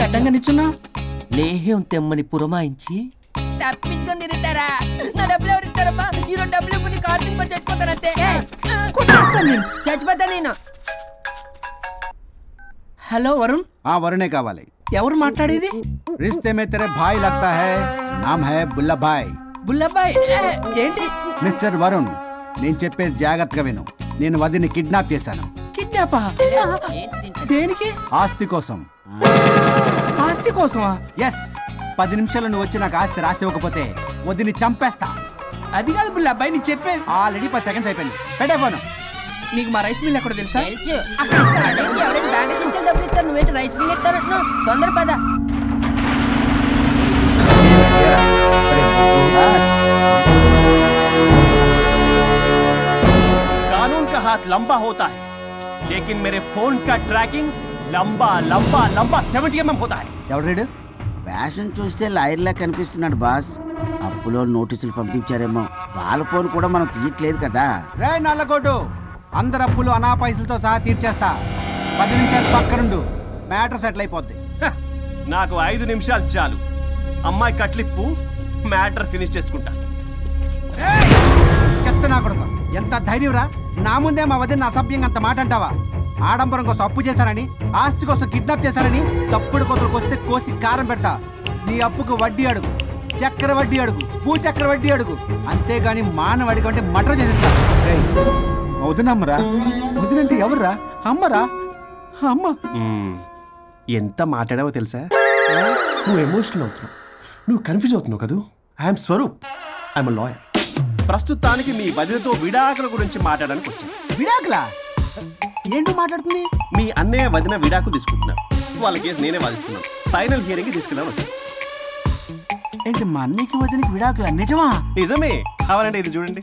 అడ్డంగా నిల్చున్నా లేహ్యం తెమ్మని పురమాయించి తప్పించుకొని తిరుగుతారా? నా డబ్బులు ఎవరు ఇస్తారమ్మా? ఈరోజు డబ్బులు ఇవ్వని కార్తీక్ పని చచ్చిపోతానంతే. చచ్చిపోతా నేను. హలో వరుణ్. వరుణే కావాలి. ఎవరు మాట్లాడేది? रिश्ते में तेरे भाई लगता है, नाम है बुल्ला भाई. బుల్లబ్బాయ్ ఏంటి? మిస్టర్ వరుణ్, నేను చెప్పేది జాగ్రత్తగా విను. నేను వదిని కిడ్నాప్ చేశాను. కిడ్నాపా? దేనికి? ఆస్తి కోసం. ఆస్తి కోసమా? ఎస్. 10 నిమిషాలు నువ్వు వచ్చి నాకు ఆస్తి రాసి ఇవ్వకపోతే వదిని చంపేస్తా. అది కాదు బుల్లబ్బాయ్, నీ చెప్పే. ఆల్రెడీ 10 సెకండ్స్ అయిపోయింది. పెట్టే ఫోను. నీకు మా రైస్ మిల్ ఎక్కడ తెలుసా? తెలుసు. ఎవరైనా బ్యాంక్ తీసుకెళ్ళి డబ్బులు ఇస్తారు, నువ్వేంటి రైస్ మిల్ ఇస్తారంటున్నావు? తొందర పద. कानून का हाथ लंबा होता है, लेकिन मेरे फोन का ट्रैकिंग लंबा लंबा लंबा 70 mm होता है. ఎవరు? ఫ్యాషన్ చూస్తే లాయర్లా కనిపిస్తున్నాడు బాస్. అప్పులో నోటీసులు పంపించారేమో, వాళ్ళ ఫోన్ కూడా మనం తీయట్లేదు కదా. రే నల్లకోటు, అందరు అప్పులు అనా పైసలతో సహా తీర్చేస్తా. 10 నిమిషాలు పక్కనుండు, మ్యాటర్ సెటిల్ అయిపోద్ది. నాకు 5 నిమిషాలు చాలు. అమ్మాయి కట్లిప్పు, మ్యాటర్ ఫినిష్ చేసుకుంటా. చెత్త నా కొడుకు, ఎంత ధైర్యంరా! నా ముందే మా వదిన అసభ్యంగా అంత మాట అంటావా? ఆడంబరం కోసం అప్పు చేశారని, ఆస్తి కోసం కిడ్నాప్ చేశారని తప్పుడు కొత్తలకు వస్తే కోసి కారం పెడతా. నీ అప్పుకు వడ్డీ అడుగు, చక్కెర వడ్డీ అడుగు, భూచక్ర వడ్డీ అడుగు, అంతేగాని మానవ అడిగి అంటే మటర్ చేసేస్తా. వదినమ్మరా? వదినంటే ఎవర్రా? అమ్మరా? అమ్మ. ఎంత మాట్లాడావో తెలుసా? నువ్వు ఎమోషనల్ అవుతున్నావు, నువ్వు కన్ఫ్యూజ్ అవుతున్నావు కదా. I'm Swaroop, I'm lawyer. ప్రస్తుతానికి మీ వదినతో విడాకుల గురించి మాట్లాడడానికి వచ్చాను. విడాకులా? ఏంటో మాట్లాడుతుంది? మీ అన్నయ్య వదిన విడాకులు తీసుకుంటున్నారు. వాళ్ళ కేసు నేనే వాదిస్తున్నాను. ఫైనల్ హియరింగ్ తీసుకెళ్ళాను. ఏంటి మా అన్నయ్యకి వదినకి విడాకులా? నిజమా? నిజమే. కావాలంటే ఇది చూడండి,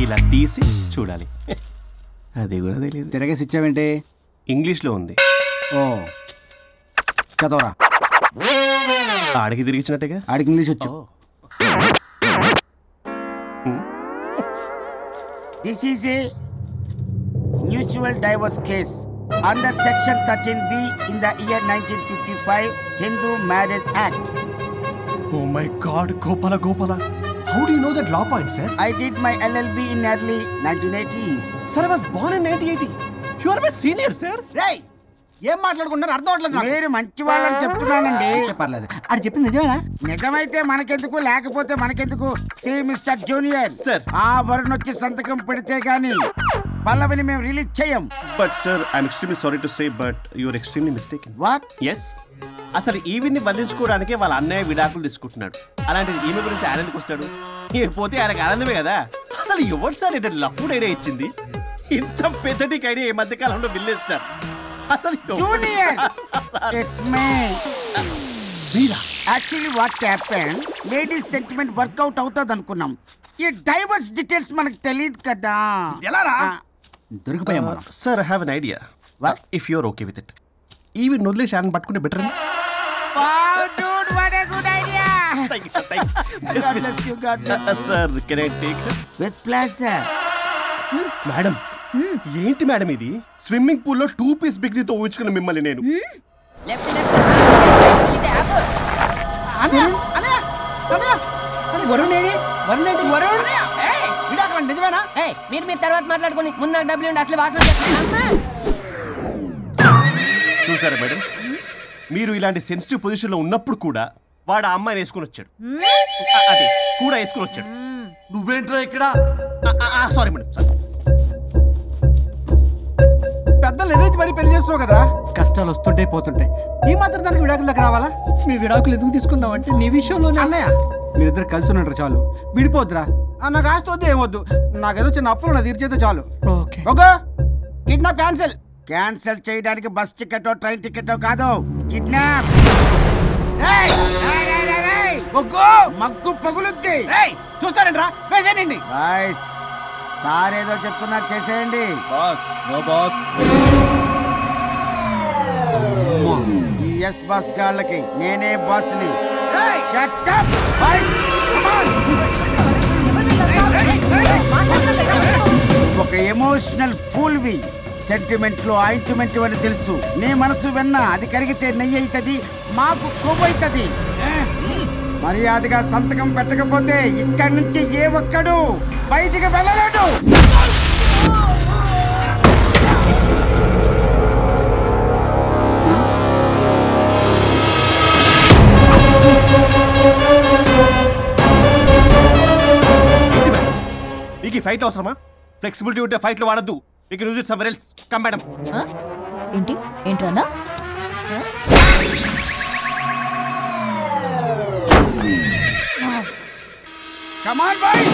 ఇలా తీసి చూడాలి. అది కూడా తెలియదు. తిరగేసి ఇచ్చావేంటి? ఇంగ్లీష్లో ఉంది. ఓ చదవరా. ఆడికి తిరిగిచ్చినట్టుగా. ఆడికి ఇంగ్లీష్ వచ్చు. This is a mutual divorce case under section 13B in the year 1955 Hindu Marriage Act. Oh my God, Gopala. How do you know that law point, sir? I did my LLB in early 1980s. Sir, I was born in 1980. You are my senior, sir. రేయ్, ఏం మాట్లాడుకుంటున్నారు అర్థం అవట్లేదు నాకు. మీరు మంచి వాళ్ళని చెప్తున్నానండి. పర్లేదు. అది చెప్పింది నిజమేనా? నిజమైతే మనకెందుకు, లేకపోతే మనకెందుకు? See mister junior, Sir. ఆ వరుణ్ వచ్చి సంతకం పెడితే గాని పల్లవిని మేము రిలీజ్ చేయం. But sir, I'm extremely sorry to say, but you are extremely mistaken. What? Yes. అసలు ఈవిని బంధించుకోవడానికే వాళ్ళ అన్నయ్య విడాకులు తీసుకుంటున్నాడు. అలాంటిది ఈమె గురించి ఆయన ఎందుకు వస్తాడు? పోతే ఆయనకు ఆనందమే కదా. అసలు ఎవరు సార్ ఇటు లఫ్డ్ ఐడియా ఇచ్చింది? ఇంత పెద్దటికి ఐడియా ఈ మధ్య కాలంలో విల్లేస్తారు. అసలు జూనియర్, ఇట్స్ మీ. మీరా? Actually what happen, ladies sentiment work out అవుతుంది అనుకున్నాం. ఈ డైవర్స్ డీటెయిల్స్ మనకు తెలియదు కదా. ఎలా రా? దొరికిపోయాం. Sir, I have an idea. If you're okay with it, ఈవిని వదిలేసి ఆయన పట్టుకుంటే better. Wow, dude, what a good idea. God bless you, God bless you. Sir, can I take her? With pleasure. Madam, ఏంటి madam ఇది? Swimming pool లో 2 piece బిగ్నీతో ఊహించుకున్న మిమ్మల్ని నేను. Left ఇది ఆపు. వరుణ్ ఏడి? వరుణ్ ఏంటి? వరుణ్ విడాకులు నిజమేనా? మీరు తర్వాత మాట్లాడుకోండి. ముందు నాకు డబ్బులు ఉండి అసలు వాసన చూసారా మేడం, మీరు ఇలాంటి సెన్సిటివ్ పొజిషన్ లో ఉన్నప్పుడు కూడా వాడు ఆ అమ్మాయిని వేసుకుని వచ్చాడు. అదే కూడా వేసుకుని వచ్చాడు. నువ్వేంట్రా ఇక్కడ? Sorry madam, sorry. పెద్దలు ఎదురు మరి పెళ్లి చేస్తున్నావు కదరా. కష్టాలు వస్తుంటే పోతుంటాయి, ఈ మాత్రం దానికి విడాకుల దగ్గర రావాలా? మీ విడాకులు ఎందుకు తీసుకున్నావు అంటే నీ విషయంలోనే. అన్నయ్య, మీరిద్దరు కలిసి ఉన్నట్టు చాలు, విడిపోద్దురా. నాకు ఆస్తి వద్దు, ఏమొద్దు. నాకేదో చిన్న అప్పులు నా తీర్చేదో చాలు. Okay okay, kidnap cancel. Cancel చేయడానికి బస్ టికెట్, ట్రైన్ టికెట్ కాదు, కిడ్నాప్. మగ్గు పగులుద్ది. చూస్తారంట్రా, వేసేయండి. బాయ్స్, సార్ ఏదో చెప్తున్నారు, చేసేయండి. Boss, no boss. ఈ ఎస్ బస్ గాళ్ళకి నేనే బాస్ని. Shut up, boys. Come on. ఒక ఎమోషనల్ ఫూల్ వి సెంటిమెంట్ లో ఆయింట్మెంట్ అని తెలుసు. నీ మనసు వెన్న, అది కరిగితే నెయ్యి అవుతుంది, మాకు కొవ్వు అవుతుంది. మర్యాదగా సంతకం పెట్టకపోతే ఇక్కడి నుంచి ఏ ఒక్కడు బయటికి వెళ్ళలేడు. మీకు ఈ ఫైట్ అవసరమా? ఫ్లెక్సిబిలిటీ ఉంటే ఫైట్లు వాడద్దు. You can use it somewhere else. Come madam. ఏంట్రన్నా? Come on, boys!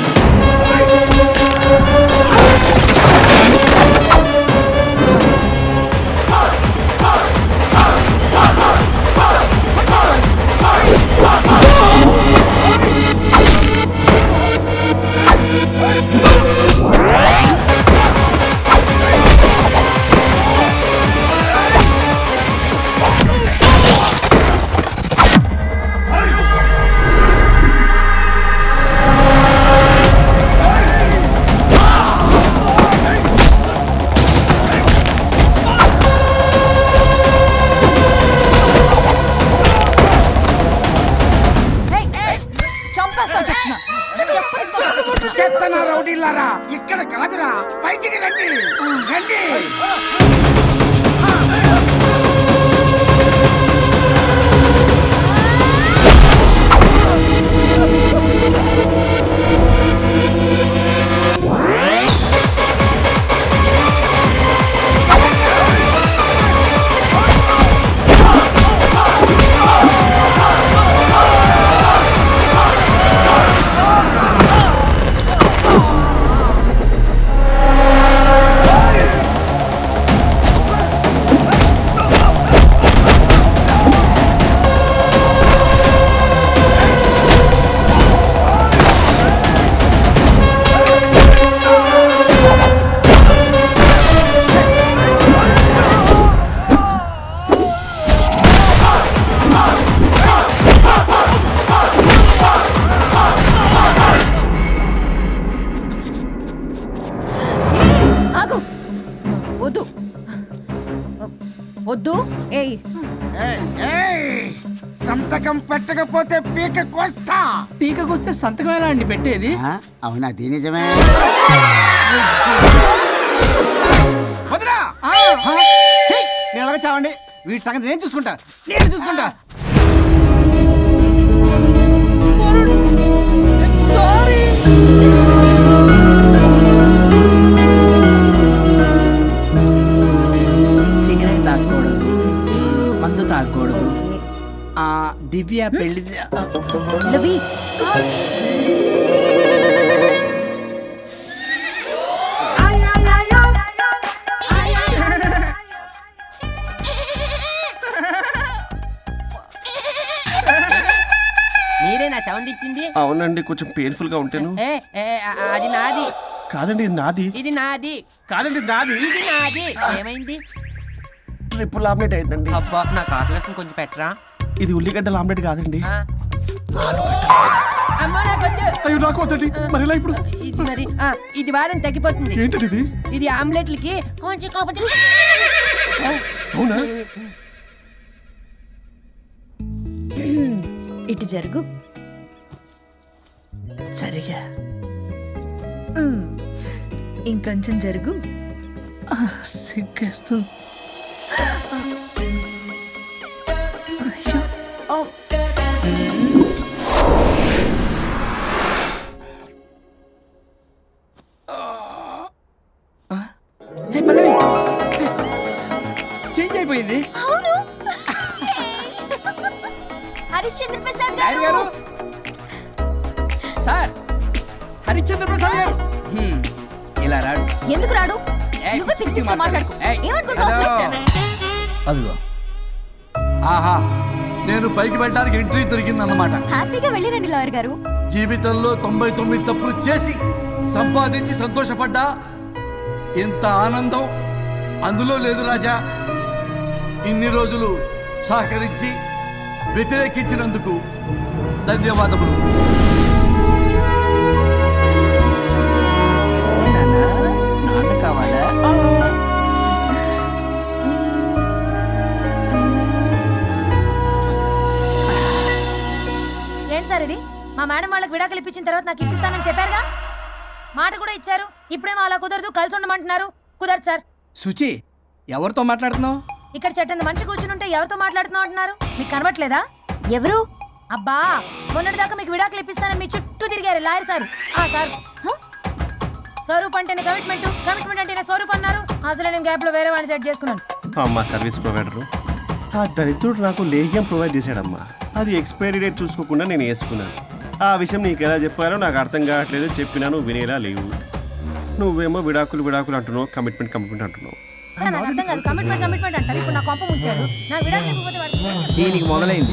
ఇక్కడ కాదురా, బయటికి రండి రండి. వద్దు. సంతకం పెట్టకపోతే పీక కోస్తా. పీకకొస్తే సంతకం ఎలా అండి పెట్టేది? అవునా? అది నిజమే. నేను అలాగే చావండి. వీటి సంగతి నేను చూసుకుంటా. సిగరెట్ తాగకూడదు, మందు తాగకూడదు. దివ్య పెళ్లి మీరేనా సౌండ్ ఇచ్చింది? అవునండి, కొంచెం పెయిన్ఫుల్ గా ఉంటాను. అది నాది కాదండి, ఇది నాది. ఇది నాది కాదండి, నాది. ఇది నాది. ఏమైంది? ట్రిపుల్ ఆమ్లెట్ అయిందండి. అబ్బా, నాకు ఆకలిస్తుంది, కొంచెం పెట్టరా. ఇది ఉల్లిగడ్డల ఆమ్లెట్ కాదండి. అమ్మా నాకొద్దు. అయ్యో, నాకు వద్దండి. మరి ఇలా ఇప్పుడు ఇది మరి ఇది వారం తగ్గిపోతుంది. ఏంటది ఇది? ఇది ఆమ్లెట్లకి కొంచెం కాకపోతే. అవునా? ఇటు జరుగు. సరిగా ఇంకొంచెం జరుగు. సిగ్గేస్తుంది. చేంజ్ అయిపోయింది. హరిశ్చంద్ర ప్రసాద్ గారు. సార్, హరిశ్చంద్ర ప్రసాద్ గారు ఇలా రాడు. ఎందుకు రాడు? నువ్వే పిచ్చి మాట్లాడుకో. ఏమనుకుంటున్నావు? అదిగో, ఆహా, నేను పైకి వెళ్ళడానికి ఎంట్రీ దొరికిందన్నమాట. హ్యాపీగా వెళ్ళిరండి లాయర్ గారు. జీవితంలో 99 తప్పులు చేసి సంపాదించి సంతోషపడ్డా ఇంత ఆనందం అందులో లేదు రాజా. ఇన్ని రోజులు సహకరించి వ్యతిరేకించినందుకు ధన్యవాదములు. నాన్న కావాలా? నాకు విడాకులు ఇప్పించిన తర్వాత నాకు ఇప్పిస్తానని చెప్పారుగా, మాట కూడా ఇచ్చారు. ఇప్పుడేమో అలా కుదరదు, కలిసి ఉండమంటున్నారు. కుదరదు సార్. సుచి, ఎవరితో మాట్లాడుతున్నావు? ఇక్కడ చెట్టంత మనిషి కూర్చుని ఉంటే ఎవరితో మాట్లాడుతున్నావు అంటున్నారు? మీకు కనబట్లేదా? ఎవరు? అబ్బా, మొన్నటిదాకా మీకు విడాకులు ఇప్పిస్తానని మీ చుట్టూ తిరిగారు లాయర్ సార్. సార్, స్వరూప్ అంటేనే కమిట్మెంట్, కమిట్మెంట్ అంటేనే స్వరూప్ అన్నారు. అసలు నేను గ్యాప్ లో వేరే వాడిని సెట్ చేసుకున్నాను. అమ్మా సర్వీస్ ప్రొవైడరు, ఆ దరిద్రుడు నాకు లేహ్యం ప్రొవైడ్ చేశాడమ్మా. అది ఎక్స్పైరీ డేట్ చూసుకోకుండా నేను వేసుకున్నాను. ఆ విషయం నీకు ఎలా చెప్పారో నాకు అర్థం కావట్లేదు. చెప్పినా నువ్వు వినేలా లేవు. నువ్వేమో విడాకులు విడాకులు అంటున్నావు, కమిట్మెంట్ కమిట్మెంట్ అంటున్నావు. నాకు అర్థం కాదు. కమిట్మెంట్ కమిట్మెంట్ అంటారు. ఇప్పుడు నా కొంప ముంచారు. నా విడాకులు ఇవ్వకపోతే వాడికి దీనికి మొదలైంది.